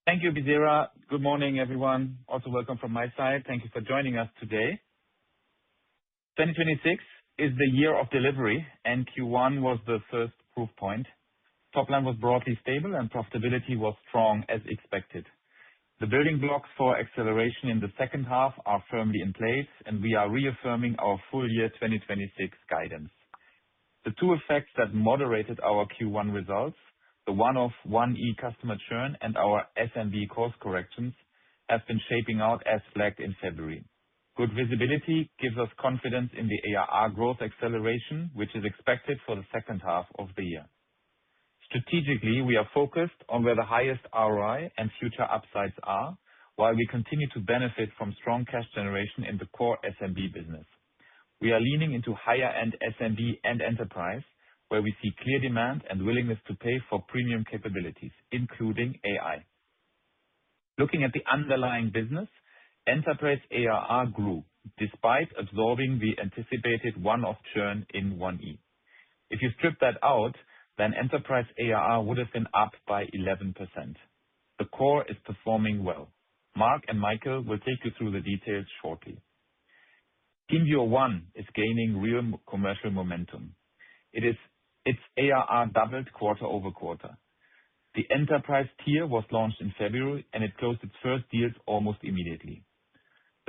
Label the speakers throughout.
Speaker 1: Thank you, Bizera. Good morning, everyone. Also welcome from my side. Thank you for joining us today. 2026 is the year of delivery, and Q1 was the first proof point. Top line was broadly stable and profitability was strong as expected. The building blocks for acceleration in the second half are firmly in place, and we are reaffirming our full year 2026 guidance. The two effects that moderated our Q1 results, the one-off 1E customer churn and our SMB course corrections, have been shaping out as flagged in February. Good visibility gives us confidence in the ARR growth acceleration, which is expected for the second half of the year. Strategically, we are focused on where the highest ROI and future upsides are, while we continue to benefit from strong cash generation in the core SMB business. We are leaning into higher-end SMB and enterprise, where we see clear demand and willingness to pay for premium capabilities, including AI. Looking at the underlying business, enterprise ARR grew despite absorbing the anticipated one-off churn in 1E. If you strip that out, then enterprise ARR would have been up by 11%. The core is performing well. Mark and Michael will take you through the details shortly. TeamViewer One is gaining real commercial momentum. Its ARR doubled quarter-over-quarter. The enterprise tier was launched in February, and it closed its first deals almost immediately.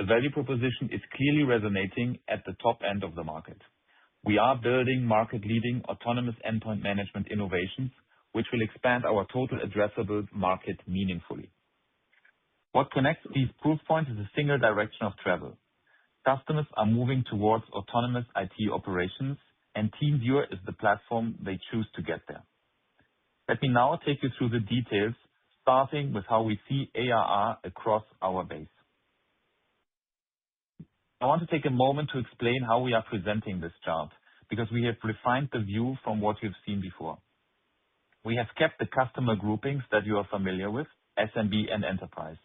Speaker 1: The value proposition is clearly resonating at the top end of the market. We are building market-leading autonomous endpoint management innovations, which will expand our total addressable market meaningfully. What connects these proof points is a single direction of travel. Customers are moving towards autonomous IT operations, and TeamViewer is the platform they choose to get there. Let me now take you through the details, starting with how we see ARR across our base. I want to take a moment to explain how we are presenting this chart, because we have refined the view from what you've seen before. We have kept the customer groupings that you are familiar with, SMB and enterprise,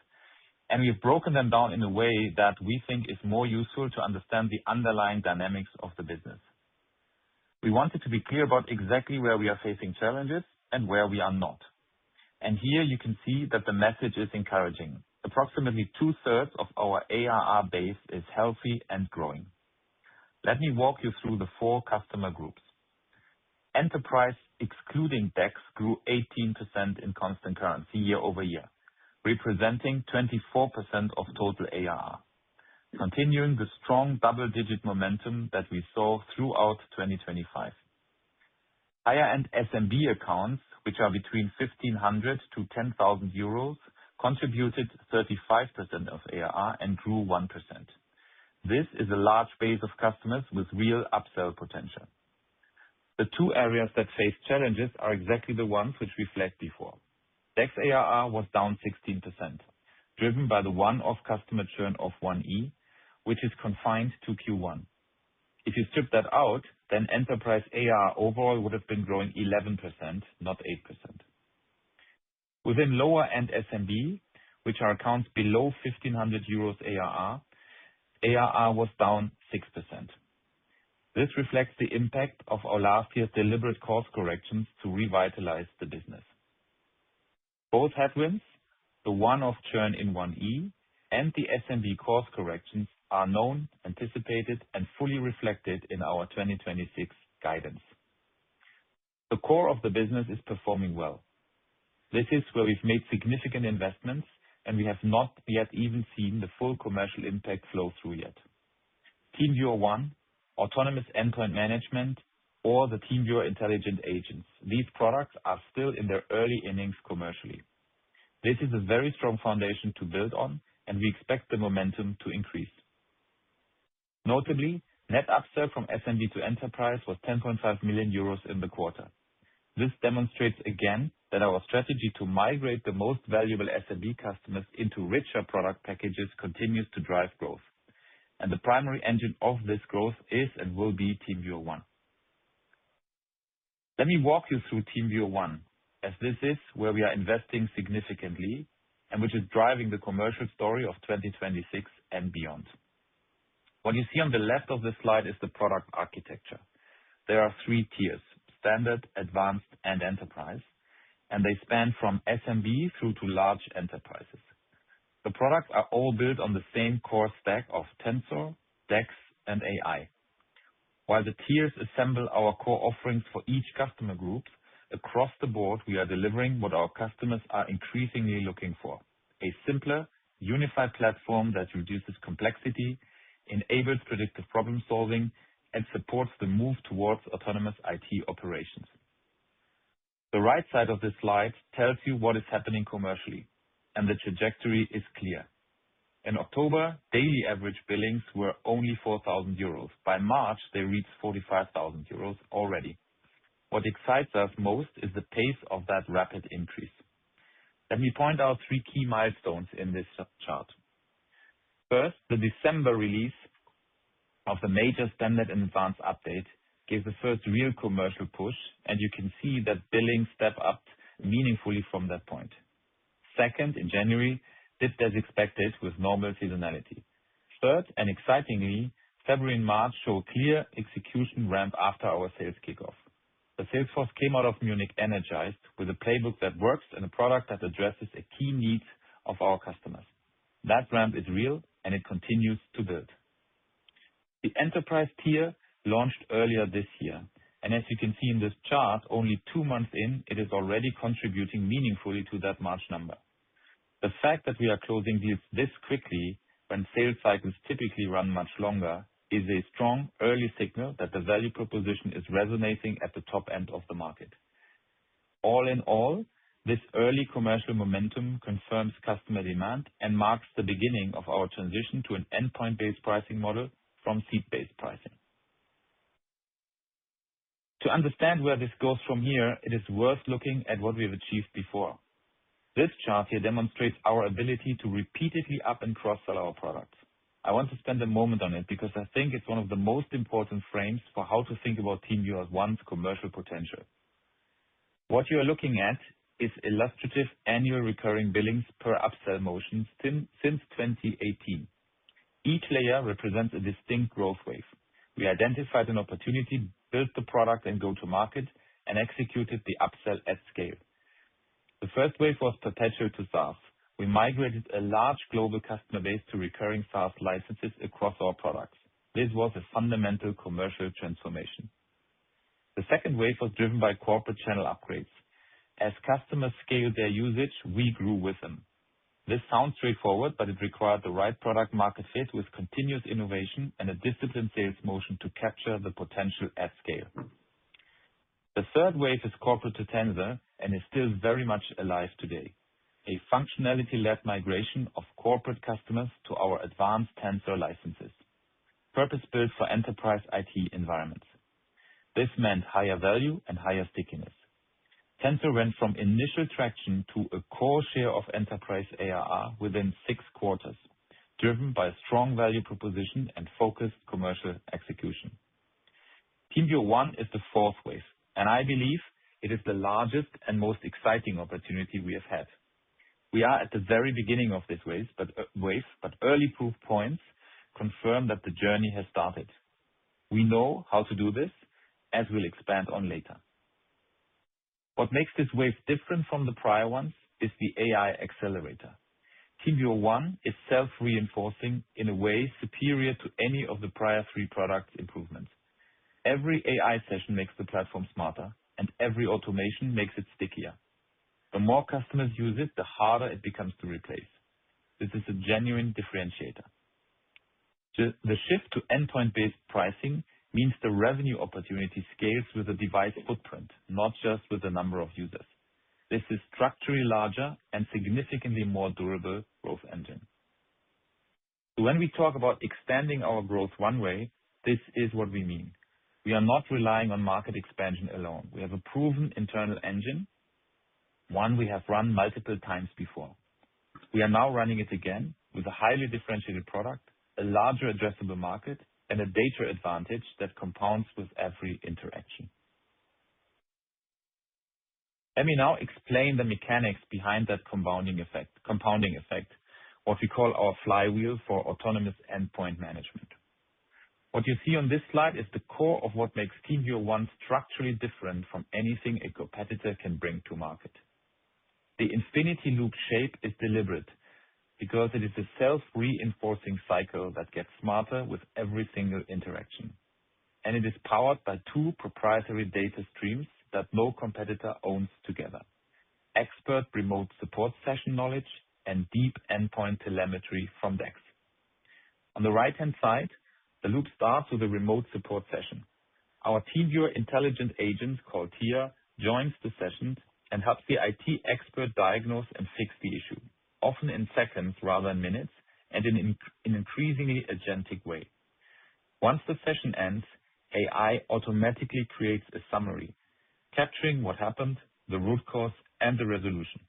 Speaker 1: and we've broken them down in a way that we think is more useful to understand the underlying dynamics of the business. We wanted to be clear about exactly where we are facing challenges and where we are not. And here you can see that the message is encouraging. Approximately 2/3 of our ARR base is healthy and growing. Let me walk you through the four customer groups. Enterprise, excluding DEX, grew 18% in constant currency year-over-year, representing 24% of total ARR, continuing the strong double-digit momentum that we saw throughout 2025. Higher-end SMB accounts, which are between 1,500 to 10,000 euros, contributed 35% of ARR and grew 1%. This is a large base of customers with real upsell potential. The two areas that face challenges are exactly the ones which we flagged before. DEX ARR was down 16%, driven by the one-off customer churn of 1E, which is confined to Q1. If you strip that out, then enterprise ARR overall would have been growing 11%, not 8%. Within lower-end SMB, which are accounts below 1,500 euros ARR was down 6%. This reflects the impact of our last year's deliberate course corrections to revitalize the business. Both headwinds, the one-off churn in 1E and the SMB course corrections, are known, anticipated, and fully reflected in our 2026 guidance. The core of the business is performing well. This is where we've made significant investments, and we have not yet even seen the full commercial impact flow through yet. TeamViewer One, autonomous endpoint management, or the TeamViewer intelligent agents. These products are still in their early innings commercially. This is a very strong foundation to build on, and we expect the momentum to increase. Notably, net upsell from SMB to enterprise was 10.5 million euros in the quarter. This demonstrates again that our strategy to migrate the most valuable SMB customers into richer product packages continues to drive growth. And the primary engine of this growth is and will be TeamViewer One. Let me walk you through TeamViewer One, as this is where we are investing significantly and which is driving the commercial story of 2026 and beyond. What you see on the left of the slide is the product architecture. There are 3 tiers: standard, advanced, and enterprise. and they span from SMB through to large enterprises. The products are all built on the same core stack of Tensor, DEX, and AI. While the tiers assemble our core offerings for each customer group, across the board, we are delivering what our customers are increasingly looking for: a simpler, unified platform that reduces complexity, enables predictive problem-solving, and supports the move towards autonomous IT operations. The right side of this slide tells you what is happening commercially, and the trajectory is clear. In October, daily average billings were only 4,000 euros. By March, they reached 45,000 euros already. What excites us most is the pace of that rapid increase. Let me point out three key milestones in this chart. First, the December release of the major standard and advanced update gave the first real commercial push, and you can see that billings step up meaningfully from that point. Second, in January, dipped as expected with normal seasonality. Third, and excitingly, February and March show a clear execution ramp after our sales kickoff. The sales force came out of Munich energized with a playbook that works and a product that addresses a key need of our customers. That ramp is real, and it continues to build. The enterprise tier launched earlier this year, and as you can see in this chart, only 2 months in, it is already contributing meaningfully to that March number. The fact that we are closing deals this quickly when sales cycles typically run much longer is a strong early signal that the value proposition is resonating at the top end of the market. All in all, this early commercial momentum confirms customer demand and marks the beginning of our transition to an endpoint-based pricing model from seat-based pricing. To understand where this goes from here, it is worth looking at what we have achieved before. This chart here demonstrates our ability to repeatedly up and cross-sell our products. I want to spend a moment on it because I think it's one of the most important frames for how to think about TeamViewer One's commercial potential. What you are looking at is illustrative annual recurring billings per upsell motion since 2018. Each layer represents a distinct growth wave. We identified an opportunity, built the product and go to market, and executed the upsell at scale. The first wave was perpetual to SaaS. We migrated a large global customer base to recurring SaaS licenses across our products. This was a fundamental commercial transformation. The second wave was driven by corporate channel upgrades. As customers scaled their usage, we grew with them. This sounds straightforward, but it required the right product market fit with continuous innovation and a disciplined sales motion to capture the potential at scale. The third wave is corporate to Tensor and is still very much alive today. A functionality-led migration of corporate customers to our advanced Tensor licenses, purpose-built for enterprise IT environments. This meant higher value and higher stickiness. Tensor went from initial traction to a core share of enterprise ARR within 6 quarters, driven by a strong value proposition and focused commercial execution. TeamViewer One is the fourth wave, and I believe it is the largest and most exciting opportunity we have had. We are at the very beginning of this wave, but early proof points confirm that the journey has started. We know how to do this, as we'll expand on later. What makes this wave different from the prior ones is the AI accelerator. TeamViewer One is self-reinforcing in a way superior to any of the prior 3 product improvements. Every AI session makes the platform smarter, and every automation makes it stickier. The more customers use it, the harder it becomes to replace. This is a genuine differentiator. The shift to endpoint-based pricing means the revenue opportunity scales with the device footprint, not just with the number of users. This is structurally larger and significantly more durable growth engine. So when we talk about extending our growth runway, this is what we mean. We are not relying on market expansion alone. We have a proven internal engine, one we have run multiple times before. We are now running it again with a highly differentiated product, a larger addressable market, and a data advantage that compounds with every interaction. Let me now explain the mechanics behind that compounding effect, what we call our flywheel for autonomous endpoint management. What you see on this slide is the core of what makes TeamViewer One structurally different from anything a competitor can bring to market. The infinity loop shape is deliberate because it is a self-reinforcing cycle that gets smarter with every single interaction. And it is powered by two proprietary data streams that no competitor owns together: expert remote support session knowledge and deep endpoint telemetry from DEX. On the right-hand side, the loop starts with a remote support session. Our TeamViewer intelligent agent called Tia joins the session and helps the IT expert diagnose and fix the issue, often in seconds rather than minutes, and in an increasingly agentic way. Once the session ends, AI automatically creates a summary, capturing what happened, the root cause, and the resolution.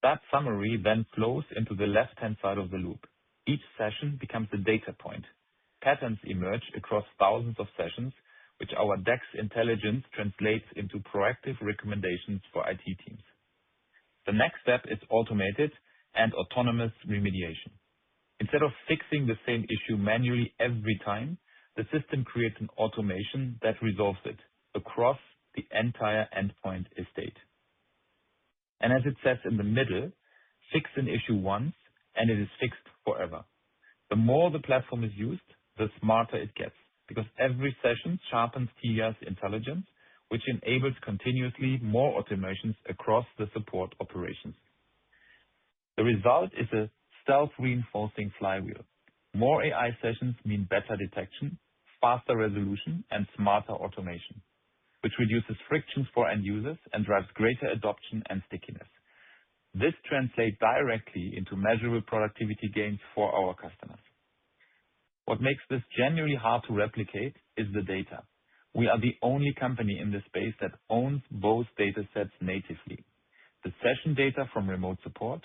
Speaker 1: That summary then flows into the left-hand side of the loop. Each session becomes a data point. Patterns emerge across thousands of sessions, which our DEX intelligence translates into proactive recommendations for IT teams. The next step is automated and autonomous remediation. Instead of fixing the same issue manually every time, the system creates an automation that resolves it across the entire endpoint estate. And as it says in the middle, fix an issue once and it is fixed forever. The more the platform is used, the smarter it gets, because every session sharpens Tia's intelligence, which enables continuously more automations across the support operations. The result is a self-reinforcing flywheel. More AI sessions mean better detection, faster resolution, and smarter automation, which reduces frictions for end users and drives greater adoption and stickiness. This translates directly into measurable productivity gains for our customers. What makes this genuinely hard to replicate is the data. We are the only company in this space that owns both data sets natively: the session data from remote support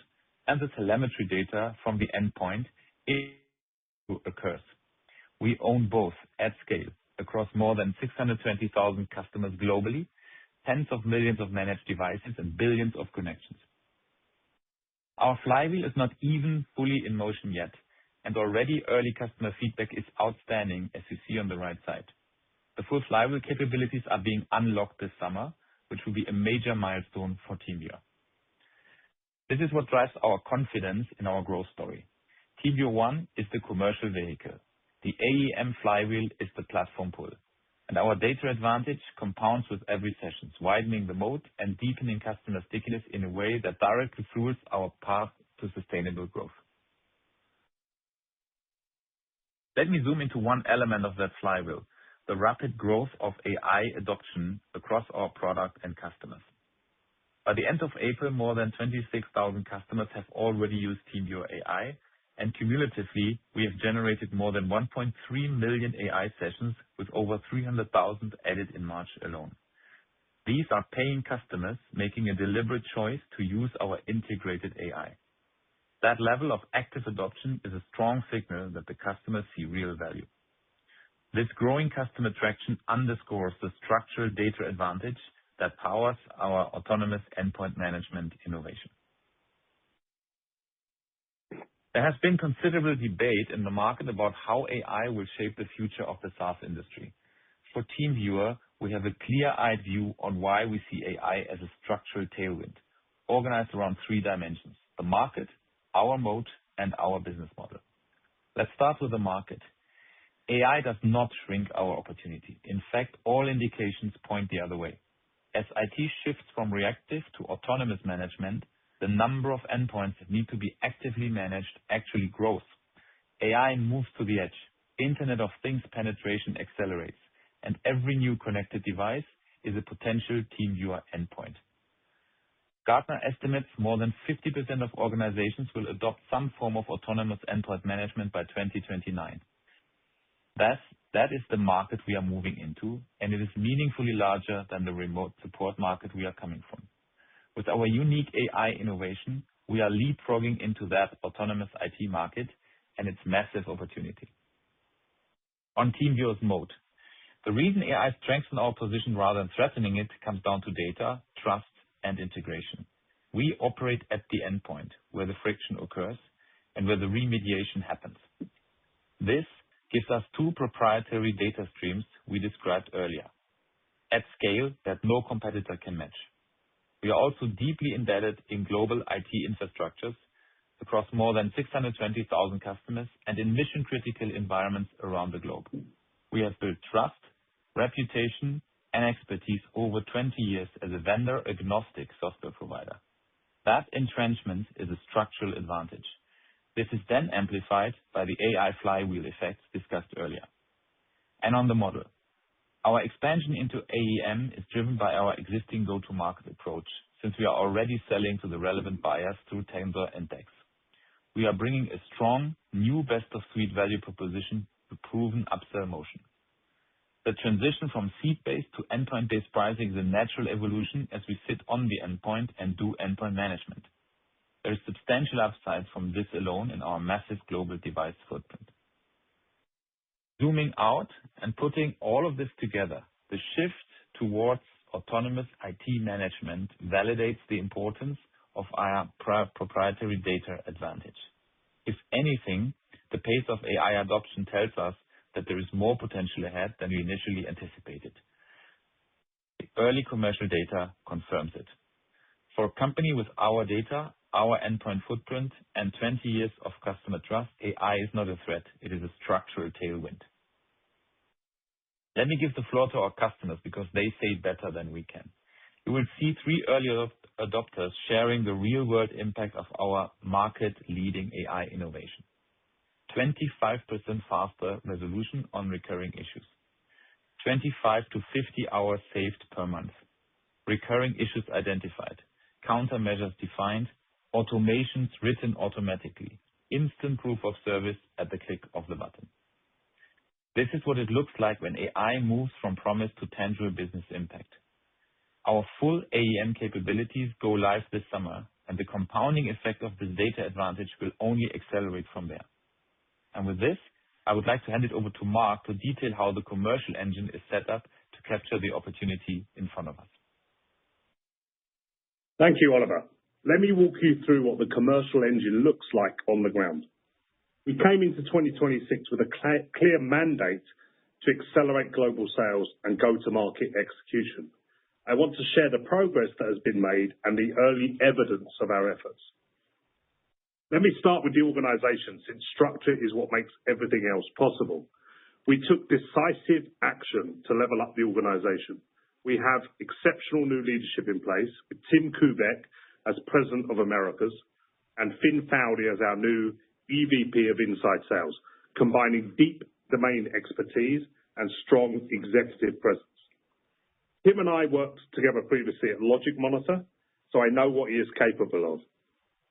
Speaker 1: and the telemetry data from the endpoint it occurs. We own both at scale across more than 620,000 customers globally, tens of millions of managed devices, and billions of connections. Our flywheel is not even fully in motion yet, and already early customer feedback is outstanding, as you see on the right side. The full flywheel capabilities are being unlocked this summer, which will be a major milestone for TeamViewer. This is what drives our confidence in our growth story. TeamViewer One is the commercial vehicle. The AEM flywheel is the platform pull, and our data advantage compounds with every session, widening the moat and deepening customer stickiness in a way that directly fuels our path to sustainable growth. Let me zoom into one element of that flywheel: the rapid growth of AI adoption across our product and customers. By the end of April, more than 26,000 customers have already used TeamViewer AI, and cumulatively, we have generated more than 1.3 million AI sessions, with over 300,000 added in March alone. These are paying customers making a deliberate choice to use our integrated AI. That level of active adoption is a strong signal that the customers see real value. This growing customer traction underscores the structural data advantage that powers our autonomous endpoint management innovation. There has been considerable debate in the market about how AI will shape the future of the SaaS industry. For TeamViewer, we have a clear-eyed view on why we see AI as a structural tailwind, organized around three dimensions: the market, our moat, and our business model. Let's start with the market. AI does not shrink our opportunity. In fact, all indications point the other way. As IT shifts from reactive to autonomous management, the number of endpoints that need to be actively managed actually grows. AI moves to the edge. Internet of Things penetration accelerates, and every new connected device is a potential TeamViewer endpoint. Gartner estimates more than 50% of organizations will adopt some form of autonomous endpoint management by 2029. That is the market we are moving into, and it is meaningfully larger than the remote support market we are coming from. With our unique AI innovation, we are leapfrogging into that autonomous IT market and its massive opportunity. On TeamViewer's moat, the reason AI strengthens our position rather than threatening it comes down to data, trust, and integration. We operate at the endpoint, where the friction occurs and where the remediation happens. This gives us two proprietary data streams we described earlier, at scale that no competitor can match. We are also deeply embedded in global IT infrastructures across more than 620,000 customers and in mission-critical environments around the globe. We have built trust, reputation, and expertise over 20 years as a vendor-agnostic software provider. That entrenchment is a structural advantage. This is then amplified by the AI flywheel effects discussed earlier. And on the model, our expansion into AEM is driven by our existing go-to-market approach, since we are already selling to the relevant buyers through Tensor and DEX. We are bringing a strong, new best-of-suite value proposition to proven upsell motion. The transition from seat-based to endpoint-based pricing is a natural evolution as we sit on the endpoint and do endpoint management. There is substantial upside from this alone in our massive global device footprint. Zooming out and putting all of this together, the shift towards autonomous IT management validates the importance of our proprietary data advantage. If anything, the pace of AI adoption tells us that there is more potential ahead than we initially anticipated. The early commercial data confirms it. For a company with our data, our endpoint footprint, and 20 years of customer trust, AI is not a threat. It is a structural tailwind. Let me give the floor to our customers because they say it better than we can. You will see 3 early adopters sharing the real-world impact of our market-leading AI innovation. 25% faster resolution on recurring issues. 25 to 50 hours saved per month. Recurring issues identified. Countermeasures defined. Automations written automatically. Instant proof of service at the click of the button. This is what it looks like when AI moves from promise to tangible business impact. Our full AEM capabilities go live this summer, and the compounding effect of this data advantage will only accelerate from there. And with this, I would like to hand it over to Mark to detail how the commercial engine is set up to capture the opportunity in front of us.
Speaker 2: Thank you, Oliver. Let me walk you through what the commercial engine looks like on the ground. We came into 2026 with a clear mandate to accelerate global sales and go-to-market execution. I want to share the progress that has been made and the early evidence of our efforts. Let me start with the organization, since structure is what makes everything else possible. We took decisive action to level up the organization. We have exceptional new leadership in place with Tim Kubek as President of Americas and Finn Fowley as our new EVP of Inside Sales, combining deep domain expertise and strong executive presence. Tim and I worked together previously at Logic Monitor, so I know what he is capable of.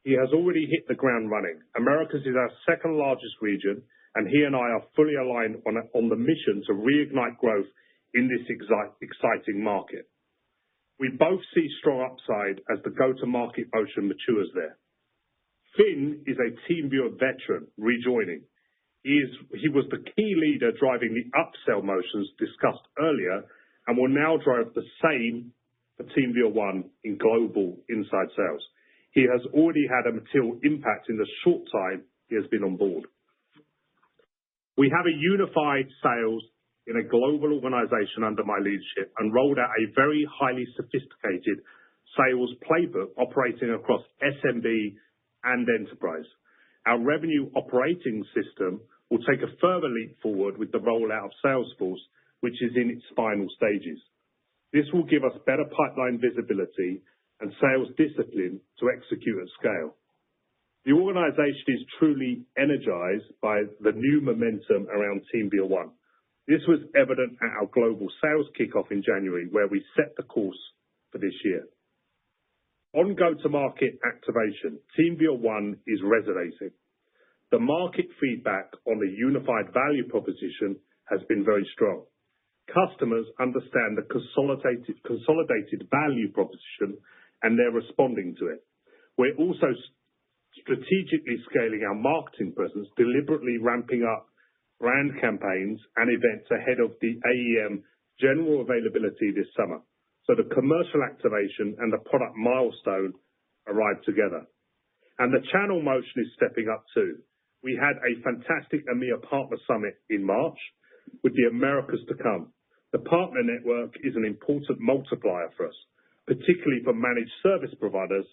Speaker 2: He has already hit the ground running. Americas is our second largest region, and he and I are fully aligned on the mission to reignite growth in this exciting market. We both see strong upside as the go-to-market motion matures there. Finn is a TeamViewer veteran rejoining. He was the key leader driving the upsell motions discussed earlier and will now drive the same for TeamViewer 1 in global inside sales. He has already had a material impact in the short time he has been on board. We have a unified sales in a global organization under my leadership and rolled out a very highly sophisticated sales playbook operating across SMB and enterprise. Our revenue operating system will take a further leap forward with the rollout of Salesforce, which is in its final stages. This will give us better pipeline visibility and sales discipline to execute at scale. The organization is truly energized by the new momentum around TeamViewer 1. This was evident at our global sales kickoff in January, where we set the course for this year. On go-to-market activation, TeamViewer 1 is resonating. The market feedback on the unified value proposition has been very strong. Customers understand the consolidated value proposition, and they're responding to it. We're also strategically scaling our marketing presence, deliberately ramping up brand campaigns and events ahead of the AEM general availability this summer. So the commercial activation and the product milestone arrive together. And the channel motion is stepping up too. We had a fantastic EMEA Partner Summit in March with the Americas to come. The partner network is an important multiplier for us, particularly for managed service providers,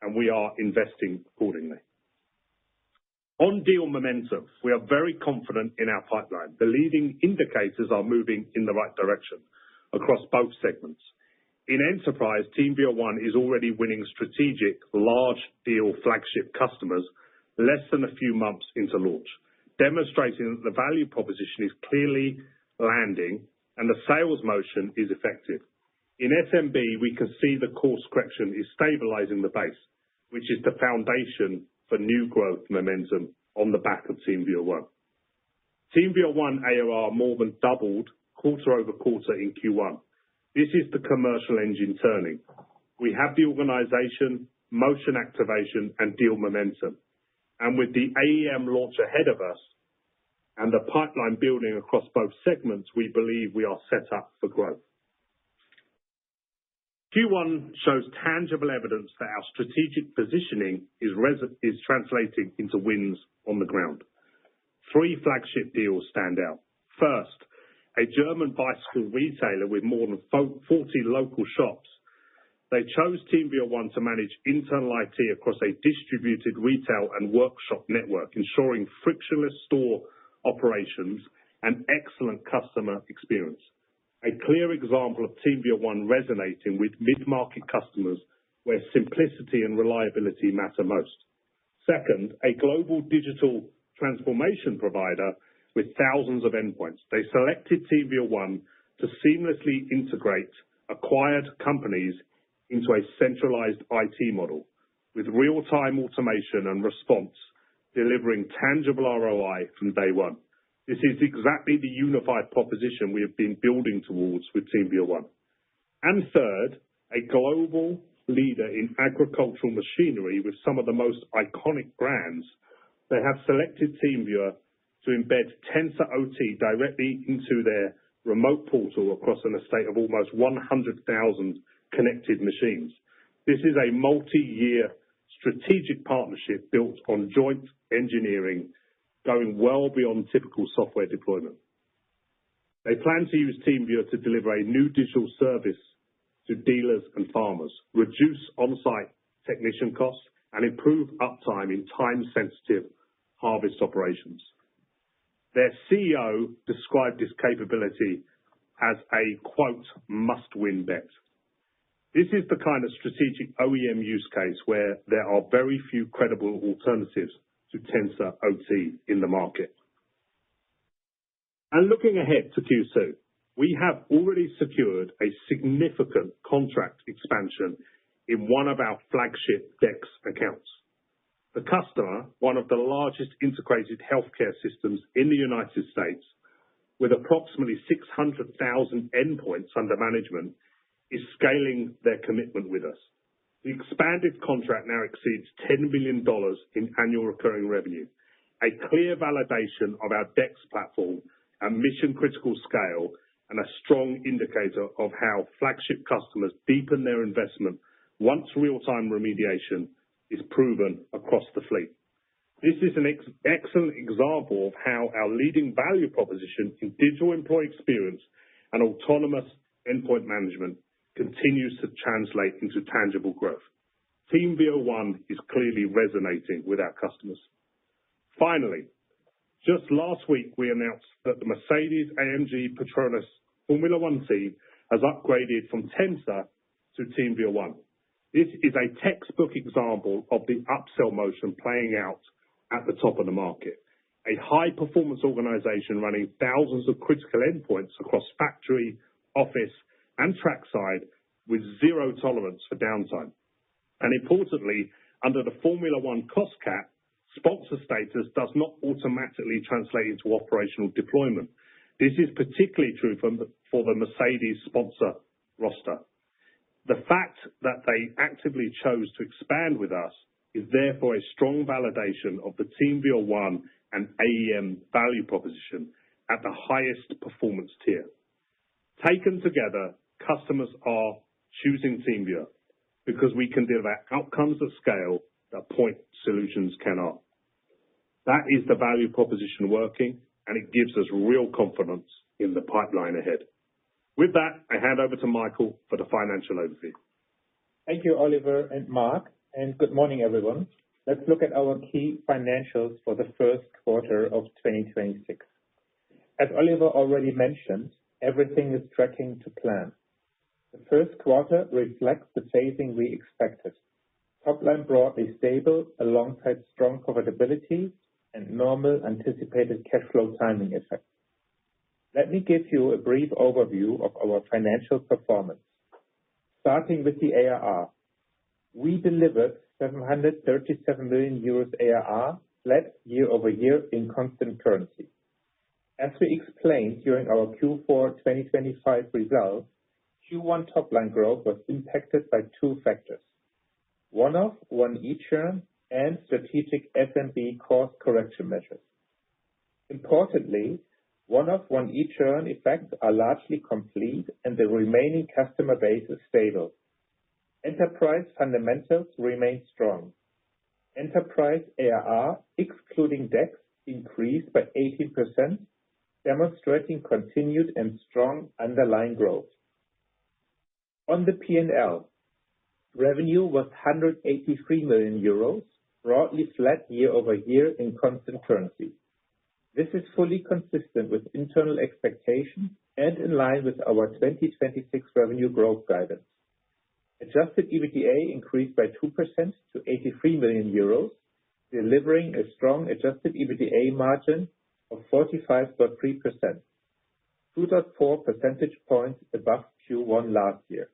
Speaker 2: and we are investing accordingly. On deal momentum, we are very confident in our pipeline. The leading indicators are moving in the right direction across both segments. In enterprise, TeamViewer One is already winning strategic, large deal flagship customers less than a few months into launch, demonstrating that the value proposition is clearly landing and the sales motion is effective. In SMB, we can see the course correction is stabilizing the base, which is the foundation for new growth momentum on the back of TeamViewer One. TeamViewer One ARR more than doubled quarter-over-quarter in Q1. This is the commercial engine turning. We have the organization, motion activation, and deal momentum. And with the AEM launch ahead of us and the pipeline building across both segments, we believe we are set up for growth. Q1 shows tangible evidence that our strategic positioning is translating into wins on the ground. 3 flagship deals stand out. First, a German bicycle retailer with more than 40 local shops. They chose TeamViewer One to manage internal IT across a distributed retail and workshop network, ensuring frictionless store operations and excellent customer experience. A clear example of TeamViewer One resonating with mid-market customers where simplicity and reliability matter most. Second, a global digital transformation provider with thousands of endpoints. They selected TeamViewer One to seamlessly integrate acquired companies into a centralized IT model with real-time automation and response, delivering tangible ROI from day one. This is exactly the unified proposition we have been building towards with TeamViewer One. And third, a global leader in agricultural machinery with some of the most iconic brands. They have selected TeamViewer to embed TensorOT directly into their remote portal across an estate of almost 100,000 connected machines. This is a multi-year strategic partnership built on joint engineering, going well beyond typical software deployment. They plan to use TeamViewer to deliver a new digital service to dealers and farmers, reduce on-site technician costs, and improve uptime in time-sensitive harvest operations. Their CEO described this capability as a, quote, must-win bet. This is the kind of strategic OEM use case where there are very few credible alternatives to TensorOT in the market. And looking ahead to Q2, we have already secured a significant contract expansion in one of our flagship DEX accounts. The customer, one of the largest integrated healthcare systems in the United States, with approximately 600,000 endpoints under management, is scaling their commitment with us. The expanded contract now exceeds $10 million in annual recurring revenue, a clear validation of our DEX platform and mission-critical scale, and a strong indicator of how flagship customers deepen their investment once real-time remediation is proven across the fleet. This is an excellent example of how our leading value proposition in digital employee experience and autonomous endpoint management continues to translate into tangible growth. TeamViewer One is clearly resonating with our customers. Finally, just last week we announced that the Mercedes-AMG Petronas Formula One team has upgraded from Tensor to TeamViewer One. This is a textbook example of the upsell motion playing out at the top of the market. A high-performance organization running thousands of critical endpoints across factory, office, and trackside with zero tolerance for downtime. And importantly, under the Formula One cost cap, sponsor status does not automatically translate into operational deployment. This is particularly true for the Mercedes sponsor roster. The fact that they actively chose to expand with us is therefore a strong validation of the TeamViewer One and AEM value proposition at the highest performance tier. Taken together, customers are choosing TeamViewer because we can deliver outcomes at scale that point solutions cannot. That is the value proposition working, and it gives us real confidence in the pipeline ahead. With that, I hand over to Michael for the financial overview.
Speaker 3: Thank you, Oliver and Mark, and good morning, everyone. Let's look at our key financials for the first quarter of 2026. As Oliver already mentioned, everything is tracking to plan. The first quarter reflects the phasing we expected. Top line broadly stable alongside strong profitability and normal anticipated cash flow timing effects. Let me give you a brief overview of our financial performance. Starting with the ARR. We delivered 737 million euros ARR, flat year-over-year in constant currency. As we explained during our Q4 2025 results, Q1 top line growth was impacted by two factors. One-off churn and strategic SMB course correction measures. Importantly, one-off churn effects are largely complete and the remaining customer base is stable. Enterprise fundamentals remain strong. Enterprise ARR, excluding DEX, increased by 18%, demonstrating continued and strong underlying growth. On the P&L, revenue was 183 million euros, broadly flat year-over-year in constant currency. This is fully consistent with internal expectations and in line with our 2026 revenue growth guidance. Adjusted EBITDA increased by 2% to 83 million euros, delivering a strong adjusted EBITDA margin of 45.3%, 2.4 percentage points above Q1 last year.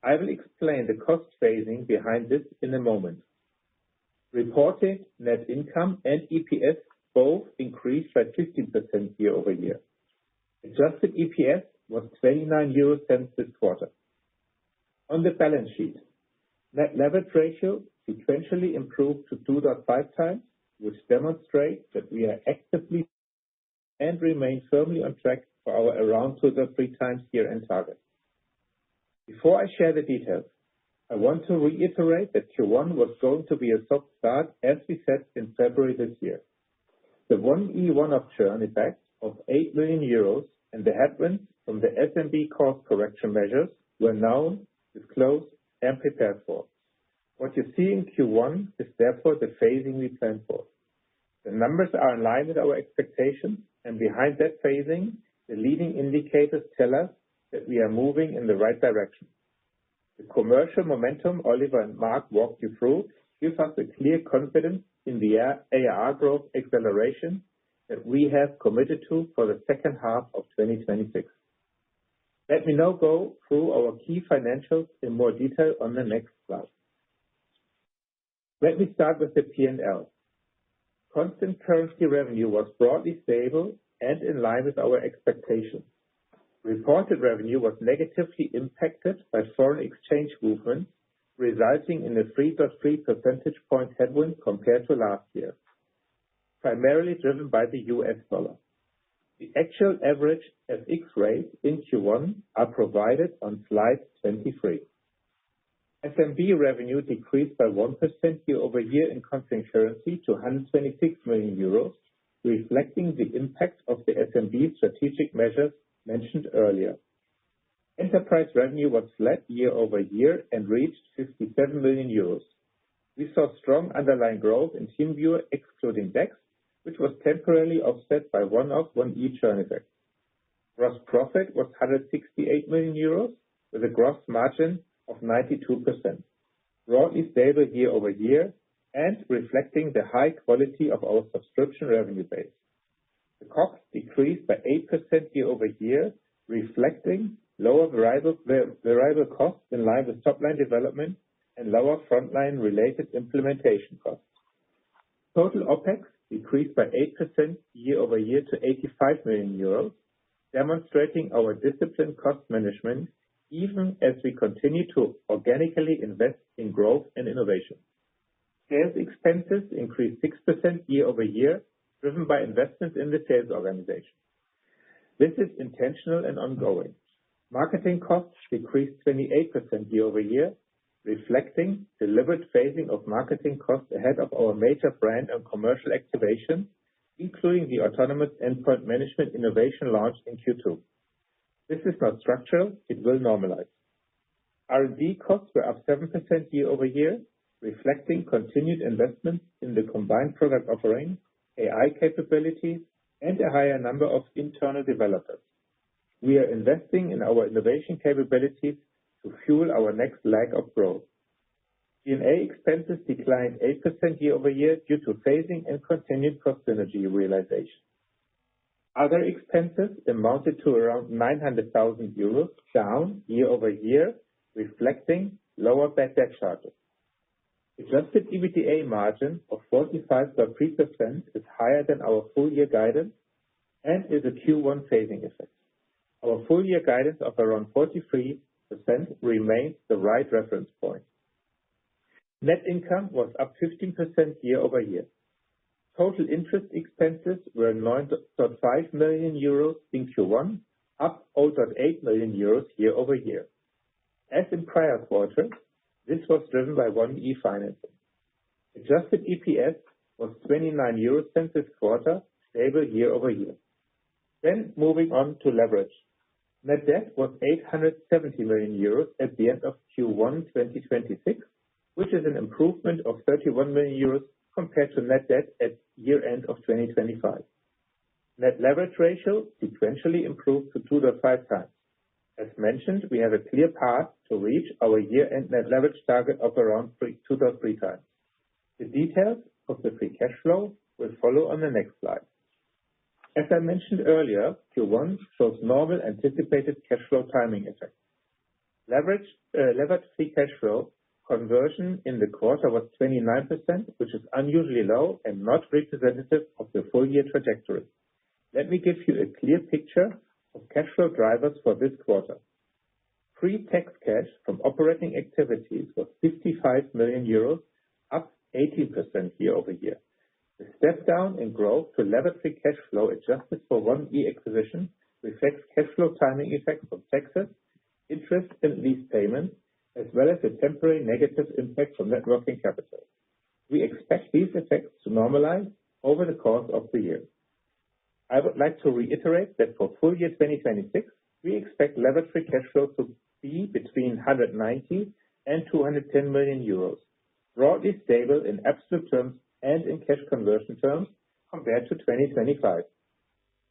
Speaker 3: I will explain the cost phasing behind this in a moment. Reported net income and EPS both increased by 15% year-over-year. Adjusted EPS was 0.29 this quarter. On the balance sheet, net leverage ratio sequentially improved to 2.5x, which demonstrates that we are actively and remain firmly on track for our around 2.3x year-end target. Before I share the details, I want to reiterate that Q1 was going to be a soft start, as we said in February this year. The one-off churn effect of 8 million euros and the headwinds from the SMB course correction measures were known, disclosed, and prepared for. What you see in Q1 is therefore the phasing we planned for. The numbers are in line with our expectations, and behind that phasing, the leading indicators tell us that we are moving in the right direction. The commercial momentum Oliver and Mark walked you through gives us a clear confidence in the ARR growth acceleration that we have committed to for the second half of 2026. Let me now go through our key financials in more detail on the next slide. Let me start with the P&L. Constant currency revenue was broadly stable and in line with our expectations. Reported revenue was negatively impacted by foreign exchange movements, resulting in a 3.3 percentage point headwind compared to last year, primarily driven by the US dollar. The actual average FX rates in Q1 are provided on slide 23. SMB revenue decreased by 1% year-over-year in constant currency to 126 million euros, reflecting the impact of the SMB strategic measures mentioned earlier. Enterprise revenue was flat year-over-year and reached 57 million euros. We saw strong underlying growth in TeamViewer excluding DEX, which was temporarily offset by one-off churn effect. Gross profit was 168 million euros with a gross margin of 92%, broadly stable year-over-year and reflecting the high quality of our subscription revenue base. The costs decreased by 8% year-over-year, reflecting lower variable costs in line with top-line development and lower frontline related implementation costs. Total OpEx decreased by 8% year-over-year to 85 million euros, demonstrating our disciplined cost management even as we continue to organically invest in growth and innovation. Sales expenses increased 6% year-over-year, driven by investments in the sales organization. This is intentional and ongoing. Marketing costs decreased 28% year-over-year, reflecting deliberate phasing of marketing costs ahead of our major brand and commercial activation, including the autonomous endpoint management innovation launch in Q2. This is not structural, it will normalize. R&D costs were up 7% year-over-year, reflecting continued investments in the combined product offering, AI capabilities, and a higher number of internal developers. We are investing in our innovation capabilities to fuel our next leg of growth. G&A expenses declined 8% year-over-year due to phasing and continued cost synergy realization. Other expenses amounted to around 900,000 euros, down year-over-year, reflecting lower bad debt charges. Adjusted EBITDA margin of 45.3% is higher than our full year guidance and is a Q1 phasing effect. Our full year guidance of around 43% remains the right reference point. Net income was up 15% year-over-year. Total interest expenses were 9.5 million euros in Q1, up 0.8 million euros year-over-year. As in prior quarters, this was driven by 1E financing. Adjusted EPS was 0.29 this quarter, stable year-over-year. Moving on to leverage. Net debt was 870 million euros at the end of Q1 2026, which is an improvement of 31 million euros compared to net debt at year-end of 2025. Net leverage ratio sequentially improved to 2.5x. As mentioned, we have a clear path to reach our year-end net leverage target of around 2.3x. The details of the free cash flow will follow on the next slide. As I mentioned earlier, Q1 shows normal anticipated cash flow timing effects. Levered free cash flow conversion in the quarter was 29%, which is unusually low and not representative of the full year trajectory. Let me give you a clear picture of cash flow drivers for this quarter. Pre-tax cash from operating activities was 55 million euros, up 18% year-over-year. The step down in growth to levered free cash flow adjusted for 1E acquisition reflects cash flow timing effects from taxes, interest, and lease payments, as well as a temporary negative impact from net working capital. We expect these effects to normalize over the course of the year. I would like to reiterate that for full year 2026, we expect levered free cash flow to be between 190 million and 210 million euros, broadly stable in absolute terms and in cash conversion terms compared to 2025.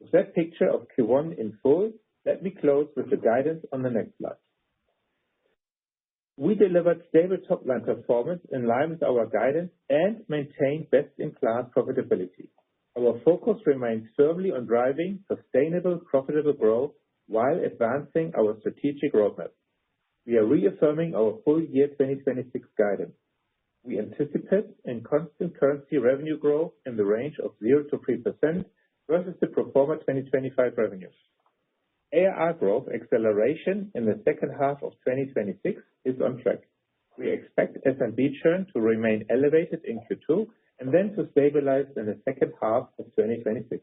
Speaker 3: With that picture of Q1 in full, let me close with the guidance on the next slide. We delivered stable top-line performance in line with our guidance and maintained best-in-class profitability. Our focus remains firmly on driving sustainable, profitable growth while advancing our strategic roadmap. We are reaffirming our full year 2026 guidance. We anticipate in constant currency revenue growth in the range of 0%-3% versus the pro forma 2025 revenues. ARR growth acceleration in the second half of 2026 is on track. We expect SMB churn to remain elevated in Q2 and then to stabilize in the second half of 2026.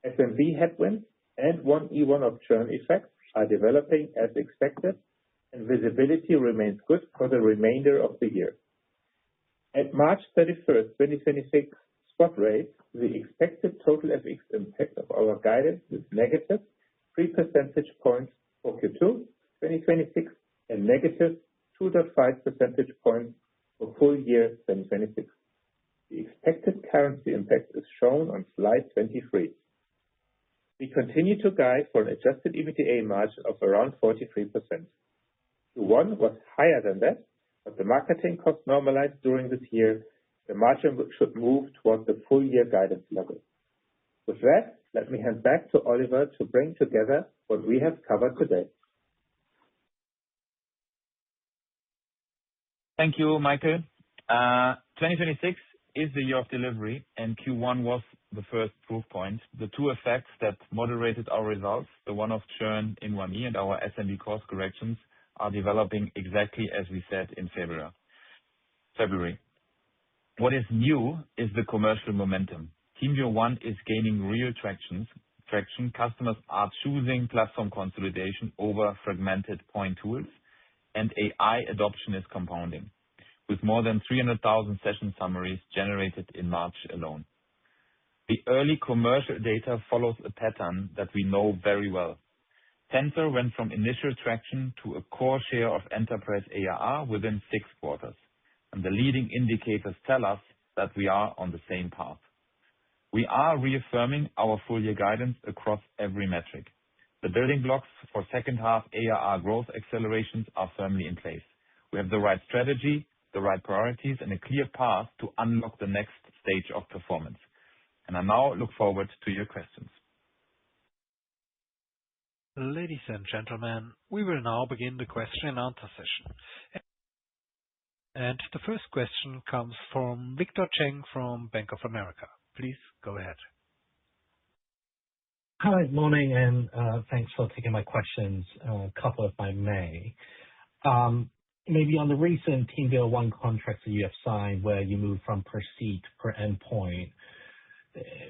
Speaker 3: SMB headwinds and 1E one-off churn effects are developing as expected, and visibility remains good for the remainder of the year. At March 31st, 2026 spot rates, the expected total FX impact of our guidance is negative 3 percentage points for Q2 2026 and negative 2.5 percentage points for full year 2026. The expected currency impact is shown on slide 23. We continue to guide for an adjusted EBITDA margin of around 43%. Q1 was higher than that, but the marketing cost normalized during this year. The margin should move towards the full year guidance level. With that, let me hand back to Oliver to bring together what we have covered today.
Speaker 1: Thank you, Michael. 2026 is the year of delivery, and Q1 was the first proof point. The two effects that moderated our results, the one-off churn in 1E and our SMB cost corrections, are developing exactly as we said in February. What is new is the commercial momentum. TeamViewer One is gaining real traction. Customers are choosing platform consolidation over fragmented point tools, and AI adoption is compounding, with more than 300,000 session summaries generated in March alone. The early commercial data follows a pattern that we know very well. Sensor went from initial traction to a core share of enterprise ARR within 6 quarters, and the leading indicators tell us that we are on the same path. We are reaffirming our full year guidance across every metric. The building blocks for second half ARR growth accelerations are firmly in place. We have the right strategy, the right priorities, and a clear path to unlock the next stage of performance. I now look forward to your questions.
Speaker 4: Ladies and gentlemen, we will now begin the question and answer session. And the first question comes from Victor Cheng from Bank of America. Please go ahead.
Speaker 5: Hi, morning, and thanks for taking my questions. A couple, if I may. Maybe on the recent TeamViewer One contracts that you have signed, where you move from per seat per endpoint,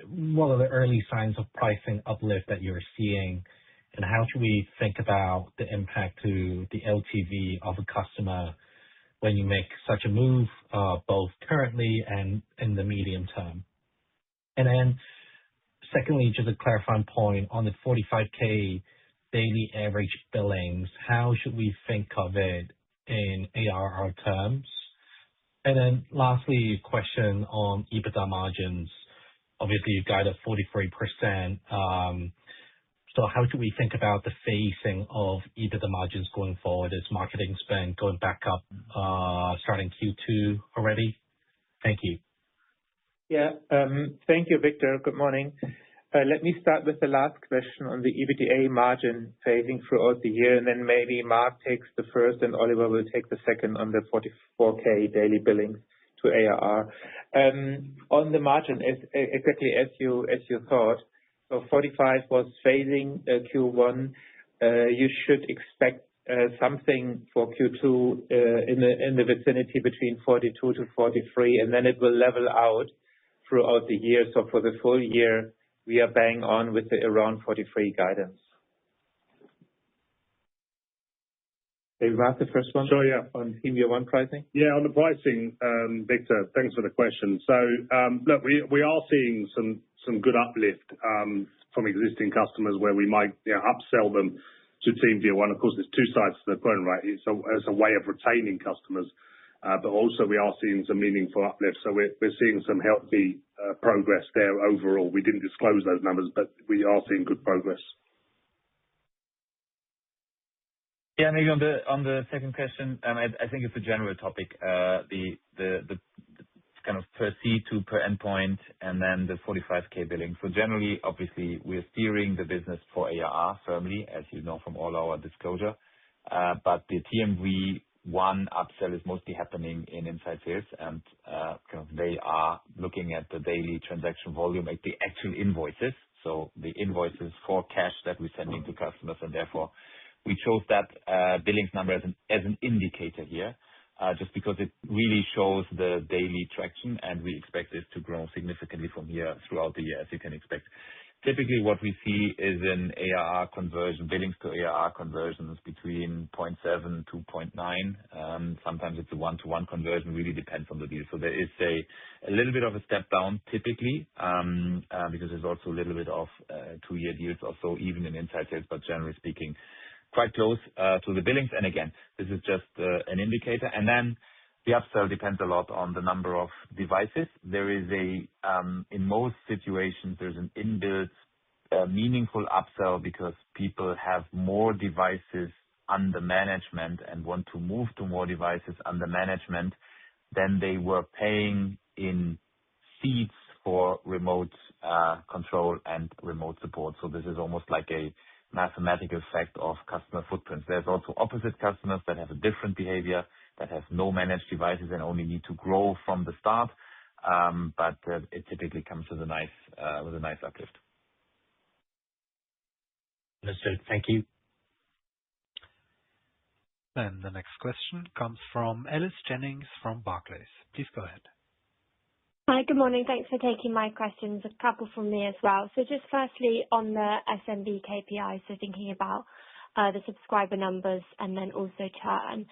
Speaker 5: what are the early signs of pricing uplift that you're seeing, and how should we think about the impact to the LTV of a customer when you make such a move, both currently and in the medium term? And then secondly, just a clarifying point on the 45K daily average billings, how should we think of it in ARR terms? And then lastly, a question on EBITDA margins. Obviously, you guided 43%. So how should we think about the phasing of EBITDA margins going forward? Is marketing spend going back up, starting Q2 already? Thank you.
Speaker 3: Yeah. Thank you, Victor. Good morning. Let me start with the last question on the EBITDA margin phasing throughout the year, and then maybe Mark takes the first and Oliver will take the second on the 44K daily billings to ARR. On the margin, exactly as you thought, so 45 was phasing Q1. You should expect something for Q2 in the vicinity between 42 to 43, and then it will level out throughout the year. So for the full year, we are bang on with the around 43 guidance. Maybe Mark, the first one?
Speaker 2: Sure, yeah.
Speaker 3: On TeamViewer One pricing?
Speaker 2: Yeah, on the pricing, Victor, thanks for the question. So, look, we are seeing some good uplift from existing customers where we might, upsell them to TeamViewer One. Of course, there's two sides to the coin, right? It's a way of retaining customers, but also we are seeing some meaningful uplift. So we're seeing some healthy progress there overall. We didn't disclose those numbers, but we are seeing good progress.
Speaker 1: Yeah, maybe on the second question, I think it's a general topic, the kind of per seat to per endpoint, and then the 45K billing. So generally, obviously, we're steering the business for ARR firmly, as you know from all our disclosure. But the TeamViewer One upsell is mostly happening in inside sales, and kind of they are looking at the daily transaction volume, like the actual invoices. So the invoices for cash that we're sending to customers, and therefore we chose that billings number as an indicator here, just because it really shows the daily traction, and we expect this to grow significantly from here throughout the year, as you can expect. Typically, what we see is an ARR conversion, billings to ARR conversions between 0.7 to 0.9. Sometimes it's a 1-to-1 conversion, really depends on the deal. So there is a little bit of a step down typically, because there's also a little bit of 2-year deals or so, even in inside sales, but generally speaking, quite close to the billings. And again, this is just an indicator. And then the upsell depends a lot on the number of devices. There is in most situations, there's an inbuilt meaningful upsell because people have more devices under management and want to move to more devices under management than they were paying in seats for remote control and remote support. So this is almost like a mathematical effect of customer footprints. There's also opposite customers that have a different behavior, that have no managed devices and only need to grow from the start. But it typically comes with a nice uplift.
Speaker 5: Understood. Thank you.
Speaker 4: Then the next question comes from Alice Jennings from Barclays. Please go ahead.
Speaker 6: Hi, good morning. Thanks for taking my questions. A couple from me as well. So just firstly, on the SMB KPI, so thinking about the subscriber numbers and then also churn,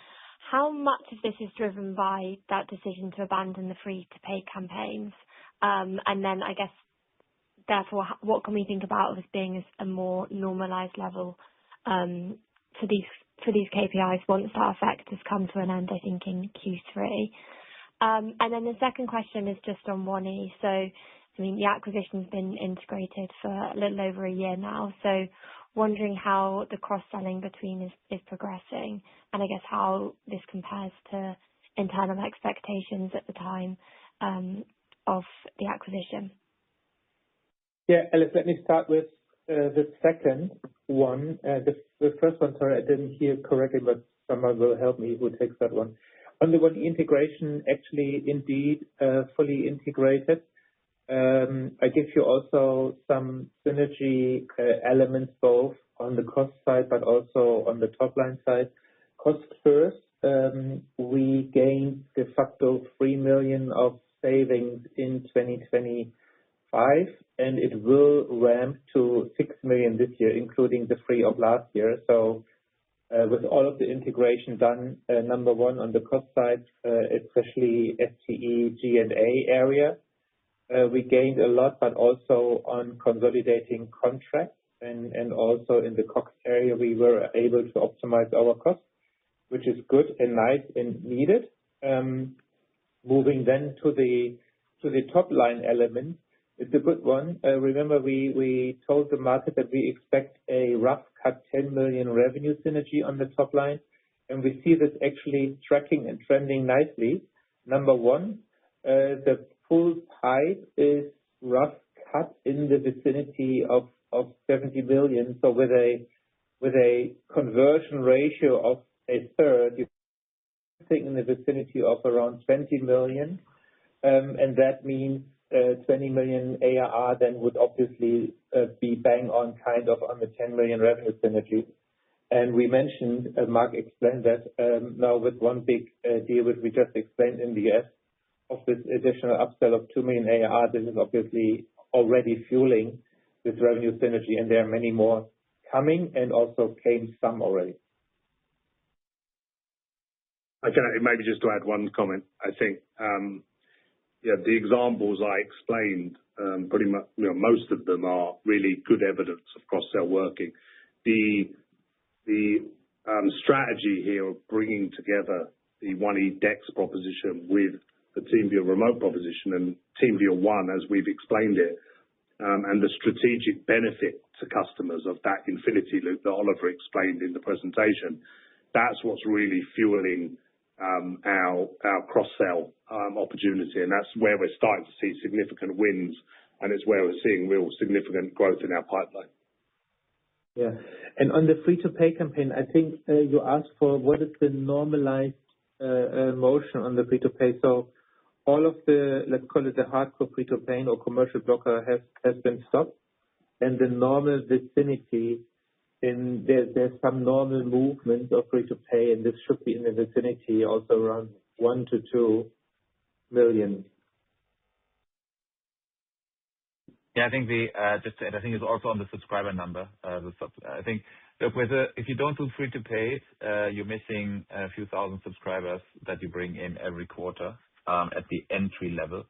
Speaker 6: how much of this is driven by that decision to abandon the free-to-pay campaigns? And then I guess, therefore, what can we think about as being a more normalized level for these KPIs once that effect has come to an end, I think in Q3. And then the second question is just on One-E. So, I mean, the acquisition's been integrated for a little over a year now. So wondering how the cross-selling between is progressing, and I guess how this compares to internal expectations at the time of the acquisition.
Speaker 3: Yeah, Alice, let me start with the second one. The first one, sorry, I didn't hear correctly, but someone will help me who takes that one. On the One-E integration, actually, indeed, fully integrated. I give you also some synergy elements, both on the cost side, but also on the top line side. Cost first, we gained de facto 3 million of savings in 2025, and it will ramp to 6 million this year, including the 3 of last year. So, with all of the integration done, number one, on the cost side, especially FTE, G&A area, we gained a lot, but also on consolidating contracts and also in the COGS area, we were able to optimize our costs, which is good and nice and needed. Moving then to the top line element, it's a good one. Remember, we told the market that we expect a rough cut 10 million revenue synergy on the top line, and we see this actually tracking and trending nicely. Number one, the full pipe is rough cut in the vicinity of 70 million. So with a conversion ratio of a third, you're sitting in the vicinity of around 20 million, and that means 20 million ARR then would obviously be bang on kind of on the 10 million revenue synergy. And we mentioned, Mark explained that now with one big deal, which we just explained in the US, of this additional upsell of 2 million ARR, this is obviously already fueling this revenue synergy, and there are many more coming and also came some already.
Speaker 2: I can maybe just to add one comment. I think, the examples I explained, pretty much, most of them are really good evidence of cross-sell working. The strategy here of bringing together the One-E DEX proposition with the TeamViewer remote proposition and TeamViewer One, as we've explained it, and the strategic benefit to customers of that infinity loop that Oliver explained in the presentation, that's what's really fueling our cross-sell opportunity, and that's where we're starting to see significant wins, and it's where we're seeing real significant growth in our pipeline.
Speaker 3: Yeah. And on the free-to-pay campaign, I think you asked for what is the normalized motion on the free-to-pay. So all of the, let's call it the hardcore free-to-pay or commercial blocker has been stopped, and the normal vicinity there's some normal movement of free-to-pay, and this should be in the vicinity also around 1 to 2 million.
Speaker 1: Yeah, I think just to add, I think it's also on the subscriber number. I think, look, if you don't do free-to-pay, you're missing a few thousand subscribers that you bring in every quarter at the entry level,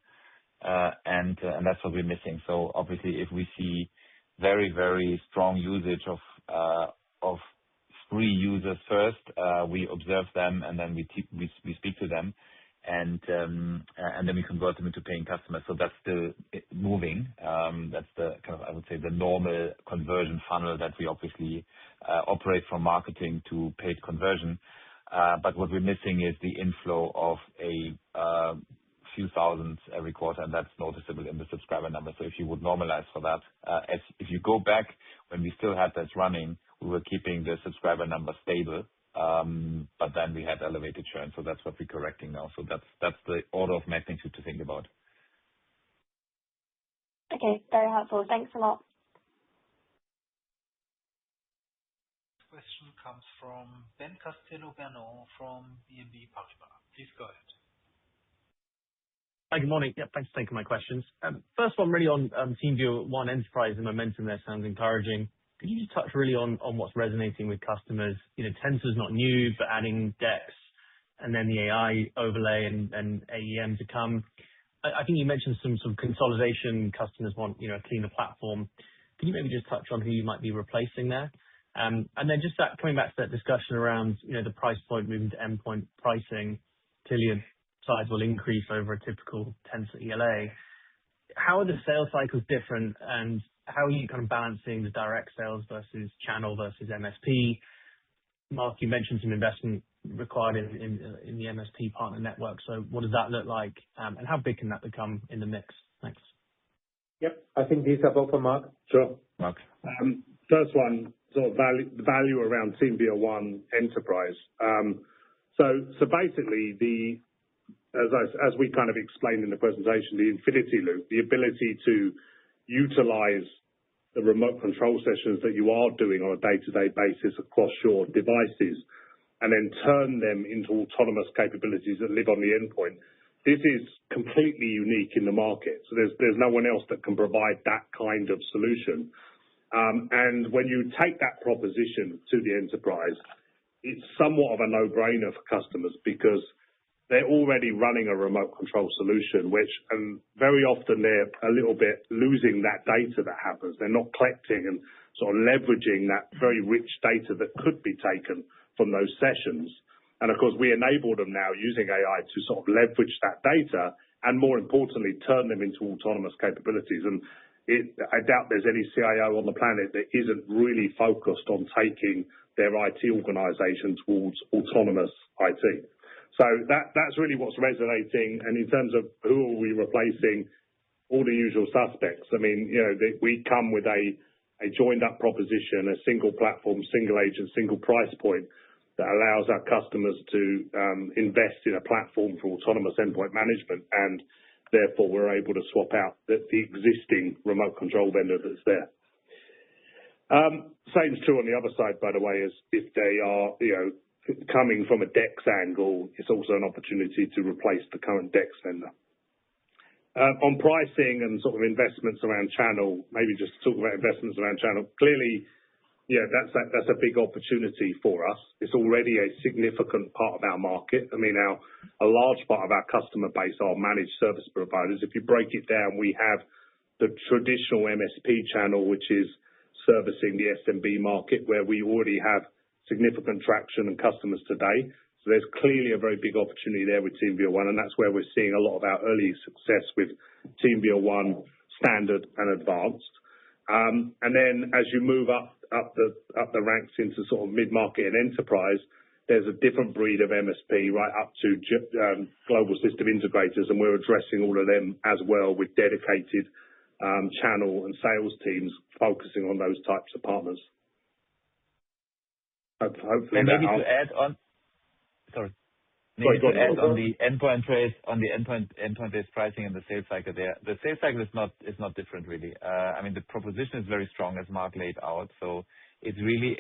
Speaker 1: and that's what we're missing. So obviously, if we see very, very strong usage of free users first, we observe them, and then we speak to them, and then we convert them into paying customers. So that's still moving. That's the kind of, I would say, the normal conversion funnel that we obviously operate from marketing to paid conversion. But what we're missing is the inflow of a few thousands every quarter, and that's noticeable in the subscriber number. So if you would normalize for that, if you go back when we still had this running, we were keeping the subscriber number stable, but then we had elevated churn. So that's what we're correcting now. So that's the order of magnitude to think about.
Speaker 6: Okay, very helpful. Thanks a lot.
Speaker 4: Question comes from Ben Castillo-Bernaus from BNP Paribas. Please go ahead.
Speaker 7: Hi, good morning. Yeah, thanks for taking my questions. First one really on TeamViewer One Enterprise, and momentum there sounds encouraging. Could you just touch really on what's resonating with customers? Tensor's not new, but adding DEX and then the AI overlay and AEM to come. I think you mentioned some consolidation. Customers want, a cleaner platform. Can you maybe just touch on who you might be replacing there? And then just coming back to that discussion around, the price point moving to endpoint pricing, clearly a sizable increase over a typical Tensor ELA. How are the sales cycles different, and how are you kind of balancing the direct sales versus channel versus MSP? Mark, you mentioned some investment required in the MSP partner network. So what does that look like, and how big can that become in the mix? Thanks.
Speaker 3: Yep. I think these are both for Mark.
Speaker 2: Sure.
Speaker 1: Mark.
Speaker 2: First one, sort of value around TeamViewer One Enterprise. So basically, as we kind of explained in the presentation, the infinity loop, the ability to utilize the remote control sessions that you are doing on a day-to-day basis across your devices, and then turn them into autonomous capabilities that live on the endpoint. This is completely unique in the market. So there's no one else that can provide that kind of solution. And when you take that proposition to the enterprise, it's somewhat of a no-brainer for customers because they're already running a remote control solution, and very often they're a little bit losing that data that happens. They're not collecting and sort of leveraging that very rich data that could be taken from those sessions. And of course, we enable them now using AI to sort of leverage that data and, more importantly, turn them into autonomous capabilities. And I doubt there's any CIO on the planet that isn't really focused on taking their IT organization towards autonomous IT. So that's really what's resonating. And in terms of who are we replacing, all the usual suspects. I mean, we come with a joined up proposition, a single platform, single agent, single price point that allows our customers to invest in a platform for autonomous endpoint management, and therefore we're able to swap out the existing remote control vendor that's there. Same's true on the other side, by the way, as if they are, coming from a DEX angle, it's also an opportunity to replace the current DEX vendor. On pricing and sort of investments around channel, maybe just to talk about investments around channel. Clearly, that's a big opportunity for us. It's already a significant part of our market. I mean, a large part of our customer base are managed service providers. If you break it down, we have the traditional MSP channel, which is servicing the SMB market, where we already have significant traction and customers today. So there's clearly a very big opportunity there with TeamViewer One, and that's where we're seeing a lot of our early success with TeamViewer One Standard and Advanced. And then as you move up the ranks into sort of mid-market and enterprise, there's a different breed of MSP right up to global system integrators, and we're addressing all of them as well with dedicated channel and sales teams focusing on those types of partners. Hopefully,
Speaker 1: maybe to add on, on the endpoint-based pricing and the sales cycle there. The sales cycle is not different really. I mean, the proposition is very strong, as Mark laid out. So it's really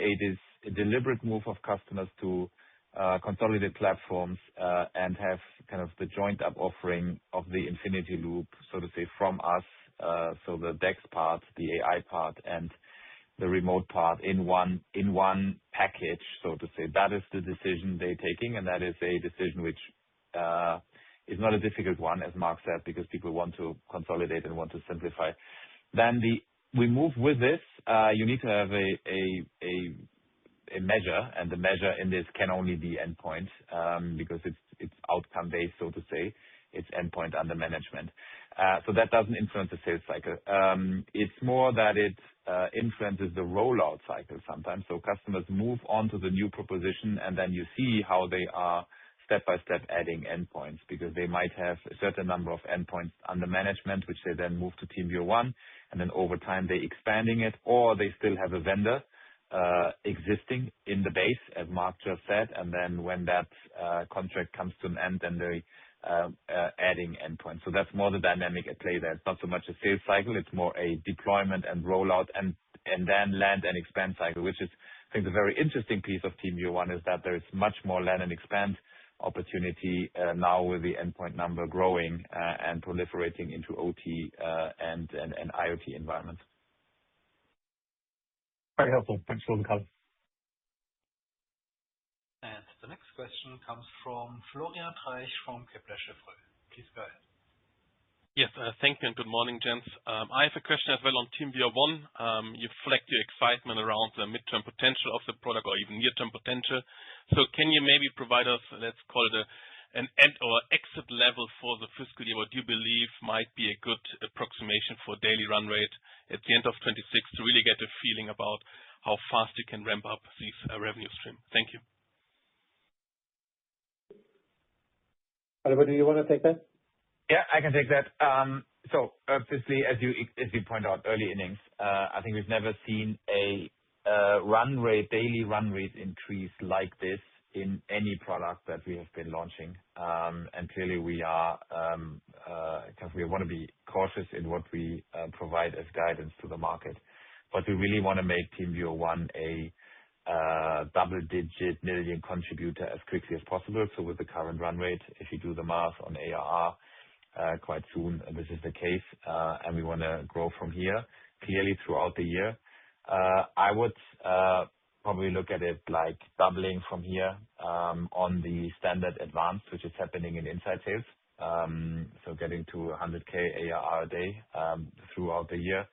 Speaker 1: a deliberate move of customers to consolidate platforms and have kind of the joint up offering of the infinity loop, so to say, from us. So the DEX part, the AI part, and the remote part in one package, so to say. That is the decision they're taking, and that is a decision which is not a difficult one, as Mark said, because people want to consolidate and want to simplify. Then we move with this. You need to have a measure, and the measure in this can only be endpoint because it's outcome based, so to say. It's endpoint under management. So that doesn't influence the sales cycle. It's more that it influences the rollout cycle sometimes. So customers move on to the new proposition, and then you see how they are step-by-step adding endpoints, because they might have a certain number of endpoints under management, which they then move to TeamViewer One, and then over time they're expanding it, or they still have a vendor existing in the base, as Mark just said, and then when that contract comes to an end, then they adding endpoints. So that's more the dynamic at play there. It's not so much a sales cycle, it's more a deployment and rollout and then land and expand cycle, which is, I think, the very interesting piece of TeamViewer One is that there is much more land and expand opportunity now with the endpoint number growing and proliferating into OT and IoT environments.
Speaker 7: Very helpful. Thanks for the call.
Speaker 4: And the next question comes from Florian Treisch from Kepler Cheuvreux. Please go ahead.
Speaker 8: Yes, thank you and good morning, gents. I have a question as well on TeamViewer 1. You flagged your excitement around the midterm potential of the product or even near-term potential. So can you maybe provide us, let's call it an end or exit level for the fiscal year? What do you believe might be a good approximation for daily run rate at the end of 26 to really get a feeling about how fast you can ramp up these revenue stream? Thank you.
Speaker 3: Oliver, do you want to take that?
Speaker 1: Yeah, I can take that. So obviously, as you point out, early innings, I think we've never seen a daily run rate increase like this in any product that we have been launching. And clearly, we want to be cautious in what we provide as guidance to the market. But we really want to make TeamViewer 1 a double-digit million contributor as quickly as possible. So with the current run rate, if you do the math on ARR, quite soon this is the case, and we want to grow from here clearly throughout the year. I would probably look at it like doubling from here on the standard advanced, which is happening in inside sales. So getting to 100K ARR a day throughout the year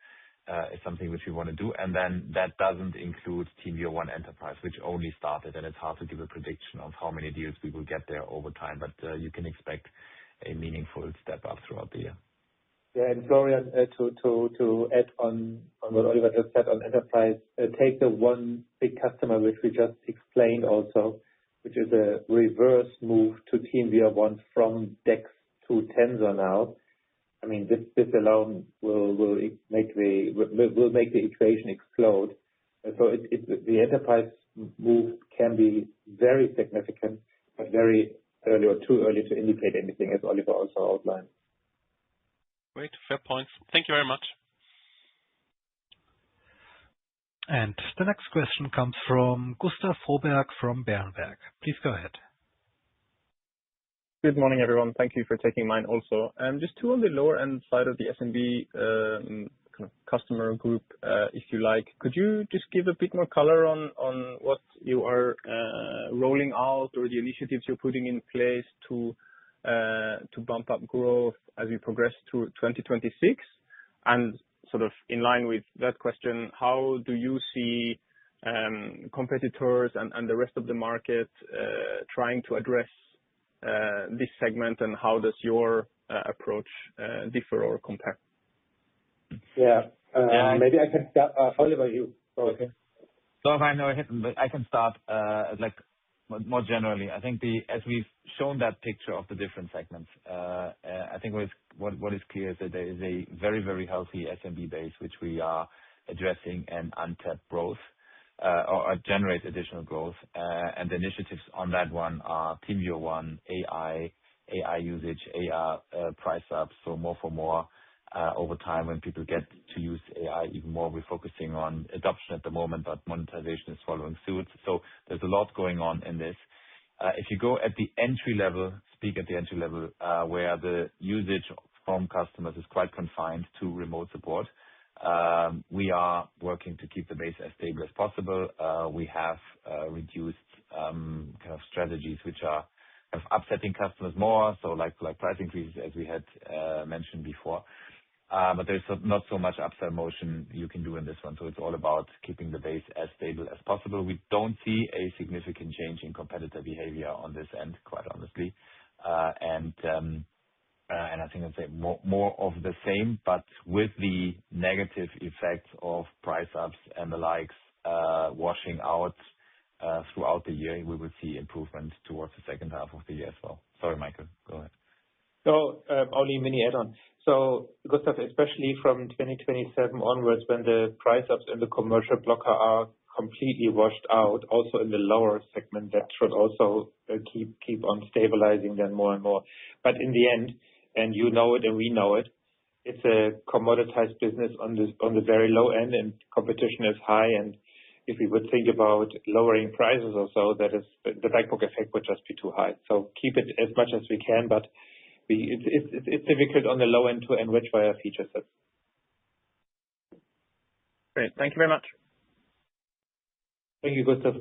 Speaker 1: is something which we want to do. And then that doesn't include TeamViewer 1 Enterprise, which only started, and it's hard to give a prediction of how many deals we will get there over time. But you can expect a meaningful step up throughout the year.
Speaker 3: Yeah, and Florian, to add on what Oliver just said on enterprise, take the one big customer which we just explained also, which is a reverse move to TeamViewer 1 from DEX to Tensor now. I mean, this alone will make the equation explode. So the enterprise move can be very significant, but very early or too early to indicate anything, as Oliver also outlined.
Speaker 8: Great, fair points. Thank you very much.
Speaker 4: And the next question comes from Gustav Froberg from Berenberg. Please go ahead.
Speaker 9: Good morning, everyone. Thank you for taking mine also. Just two on the lower end side of the SMB kind of customer group, if you like. Could you just give a bit more color on what you are rolling out or the initiatives you're putting in place to bump up growth as we progress through 2026? And sort of in line with that question, how do you see competitors and the rest of the market trying to address this segment, and how does your approach differ or compare?
Speaker 3: Yeah, maybe I can start. Oliver, you. Okay.
Speaker 1: So if I know it, but I can start like more generally. I think as we've shown that picture of the different segments, I think what is clear is that there is a very, very healthy SMB base which we are addressing and untapped growth or generate additional growth. And the initiatives on that one are TeamViewer 1, AI usage, AI price ups, so more for more. Over time, when people get to use AI even more, we're focusing on adoption at the moment, but monetization is following suit. So there's a lot going on in this. If you go at the entry level, where the usage from customers is quite confined to remote support, we are working to keep the base as stable as possible. We have reduced kind of strategies which are kind of upsetting customers more, so like price increases, as we had mentioned before. But there's not so much upsell motion you can do in this one. So it's all about keeping the base as stable as possible. We don't see a significant change in competitor behavior on this end, quite honestly. And I think I'd say more of the same, but with the negative effects of price ups and the likes washing out throughout the year, we will see improvement towards the second half of the year as well. Sorry, Michael, go ahead.
Speaker 3: So only mini add-on. So Gustav, especially from 2027 onwards, when the price ups in the commercial blocker are completely washed out, also in the lower segment, that should also keep on stabilizing then more and more. But in the end, and you know it and we know it, it's a commoditized business on the very low end, and competition is high. And if we would think about lowering prices or so, that is the back book effect would just be too high. So keep it as much as we can, but it's difficult on the low end to enrich via feature sets.
Speaker 9: Great. Thank you very much.
Speaker 3: Thank you, Gustav.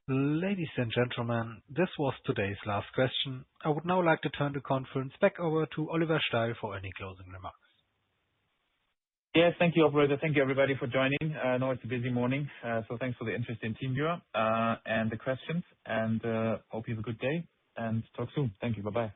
Speaker 4: Ladies and gentlemen, this was today's last question. I would now like to turn the conference back over to Oliver Steil for any closing remarks.
Speaker 1: Yes, thank you, operator. Thank you, everybody, for joining. I know it's a busy morning, so thanks for the interest in TeamViewer and the questions, and hope you have a good day and talk soon. Thank you. Bye-bye.